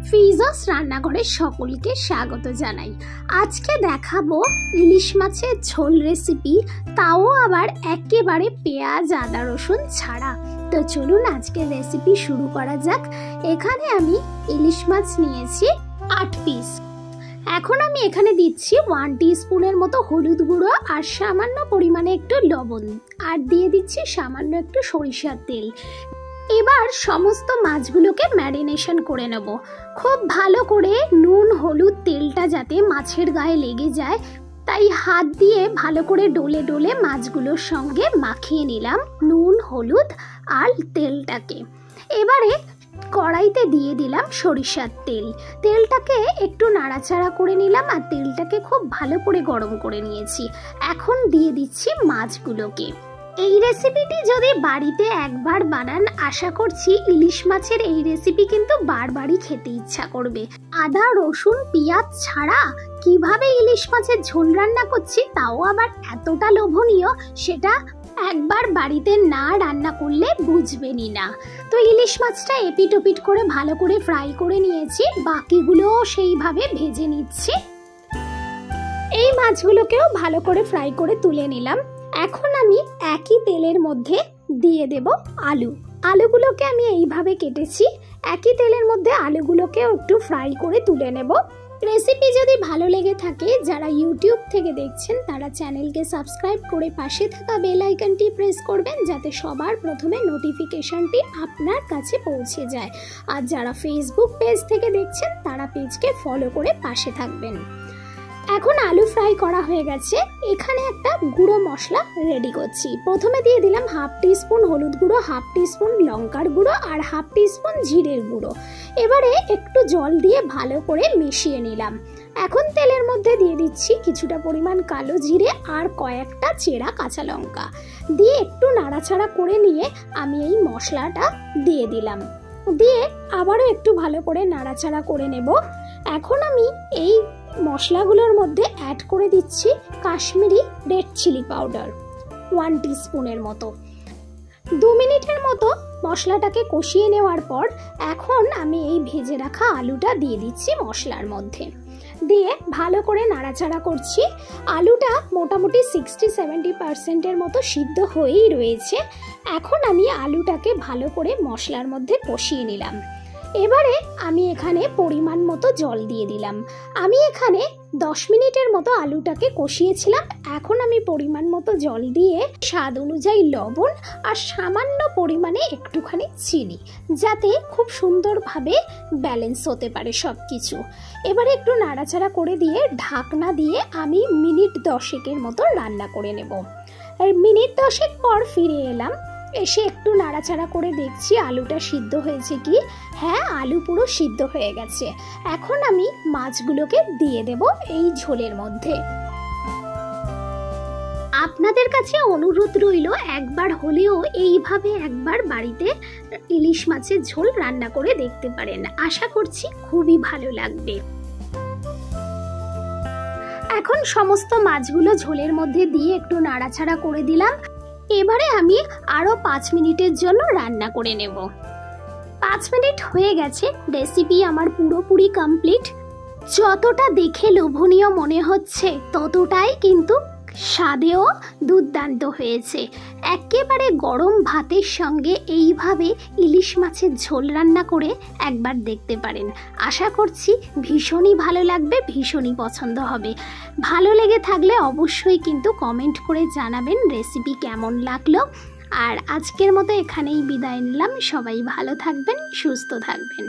ফিজাস রান্নাঘরে সকলকে স্বাগত জানাই। আজকে দেখাবো ইলিশ মাছের ঝোল রেসিপি, তাও আবার একেবারে পেঁয়াজ আদা রসুন ছাড়া। তো চলুন আজকে রেসিপি শুরু করা যাক। এখানে আমি ইলিশ মাছ নিয়েছি 8 পিস। এখন আমি এখানে দিচ্ছি 1 টিস্পুনের মতো হলুদ গুঁড়ো আর সামান্য পরিমাণে একটু লবণ, আর দিয়ে দিচ্ছি সামান্য একটু সরিষার তেল। এবার সমস্ত মাছগুলোকে ম্যারিনেশন করে নেব। খুব ভালো করে নুন হলুদ তেলটা যাতে মাছের গায়ে লেগে যায়, তাই হাত দিয়ে ভালো করে ডলে ডলে মাছগুলোর সঙ্গে মাখিয়ে নিলাম নুন হলুদ আর তেলটাকে। এবারে কড়াইতে দিয়ে দিলাম সরিষার তেল। তেলটাকে একটু নাড়াচাড়া করে নিলাম আর তেলটাকে খুব ভালো করে গরম করে নিয়েছি। এখন দিয়ে দিচ্ছি মাছগুলোকে। এই রেসিপিটি যদি বাড়িতে একবার বানান, আশা করছি ইলিশ মাছের এই রেসিপি কিন্তু বারবারই খেতে ইচ্ছা করবে। আদা রসুন পেঁয়াজ ছাড়া কিভাবে ইলিশ মাছের ঝোল রান্না করছি, তাও আবার এতটা লোভনীয়, সেটা একবার বাড়িতে না রান্না করলে বুঝবেনই না। তো ইলিশ মাছটা এপিট ওপিট করে ভালো করে ফ্রাই করে নিয়েছি, বাকিগুলোও সেইভাবে ভেজে নিচ্ছি। এই মাছগুলোকেও ভালো করে ফ্রাই করে তুলে নিলাম। এখন আমি একই তেলের মধ্যে দিয়ে দেব আলুগুলোকে আমি এইভাবে কেটেছি। একই তেলের মধ্যে আলুগুলোকেও একটু ফ্রাই করে তুলে নেব। রেসিপি যদি ভালো লেগে থাকে, যারা ইউটিউব থেকে দেখছেন তারা চ্যানেলকে সাবস্ক্রাইব করে পাশে থাকা বেল আইকনটি প্রেস করবেন, যাতে সবার প্রথমে নোটিফিকেশনটি আপনার কাছে পৌঁছে যায়। আর যারা ফেসবুক পেজ থেকে দেখছেন তারা পেজকে ফলো করে পাশে থাকবেন। এখন আলু ফ্রাই করা হয়ে গেছে। এখানে একটা গুঁড়ো মশলা রেডি করছি। প্রথমে দিয়ে দিলাম 1/2 টিস্পুন হলুদ গুঁড়ো, 1/2 টিস্পুন লঙ্কার গুঁড়ো আর 1/2 টিস্পুন জিরের গুঁড়ো। এবারে একটু জল দিয়ে ভালো করে মিশিয়ে নিলাম। এখন তেলের মধ্যে দিয়ে দিচ্ছি কিছুটা পরিমাণ কালো জিরে আর কয়েকটা চেরা কাঁচা লঙ্কা। দিয়ে একটু নাড়াচাড়া করে নিয়ে আমি এই মশলাটা দিয়ে দিলাম। দিয়ে আবারও একটু ভালো করে নাড়াচাড়া করে নেব। এখন আমি এই মশলাগুলোর মধ্যে অ্যাড করে দিচ্ছি কাশ্মীরি রেড চিলি পাউডার 1 টিস্পুনের মতো। 2 মিনিটের মতো মশলাটাকে কষিয়ে নেওয়ার পর এখন আমি এই ভেজে রাখা আলুটা দিয়ে দিচ্ছি মশলার মধ্যে। দিয়ে ভালো করে নাড়াচাড়া করছি। আলুটা মোটামুটি 60-70% মতো সিদ্ধ হয়েই রয়েছে। এখন আমি আলুটাকে ভালো করে মশলার মধ্যে কষিয়ে নিলাম। এবারে আমি এখানে পরিমাণ মতো জল দিয়ে দিলাম। আমি এখানে 10 মিনিটের মতো আলুটাকে কষিয়েছিলাম। এখন আমি পরিমাণ মতো জল দিয়ে স্বাদ অনুযায়ী লবণ আর সামান্য পরিমাণে একটুখানি চিনি, যাতে খুব সুন্দরভাবে ব্যালেন্স হতে পারে সব কিছু। এবারে একটু নাড়াচাড়া করে দিয়ে ঢাকনা দিয়ে আমি মিনিট 10 মতো রান্না করে নেব। আর মিনিট 10 পর ফিরে এলাম। এসে একটু নাড়াচাড়া করে দেখছি আলুটা সিদ্ধ হয়েছে কি। হ্যাঁ, আলু পুরো সিদ্ধ হয়ে গেছে। এখন আমি মাছগুলোকে দিয়ে দেব এই ঝোলের মধ্যে। আপনাদের কাছে অনুরোধ রইল, একবার হলেও এইভাবে একবার বাড়িতে ইলিশ মাছের ঝোল রান্না করে দেখতে পারেন। আশা করছি খুবই ভালো লাগবে। এখন সমস্ত মাছগুলো ঝোলের মধ্যে দিয়ে একটু নাড়াচাড়া করে দিলাম। এবারে আমি আরো 5 মিনিটের জন্য রান্না করে নেব। 5 মিনিট হয়ে গেছে। রেসিপি আমার পুরোপুরি কমপ্লিট। যতটা দেখে লোভনীয় মনে হচ্ছে, ততটাই কিন্তু স্বাদেও দুর্দান্ত হয়েছে। একেবারে গরম ভাতের সঙ্গে এইভাবে ইলিশ মাছের ঝোল রান্না করে একবার দেখতে পারেন। আশা করছি ভীষণই ভালো লাগবে, ভীষণই পছন্দ হবে। ভালো লেগে থাকলে অবশ্যই কিন্তু কমেন্ট করে জানাবেন রেসিপি কেমন লাগলো। আর আজকের মতো এখানেই বিদায় নিলাম। সবাই ভালো থাকবেন, সুস্থ থাকবেন।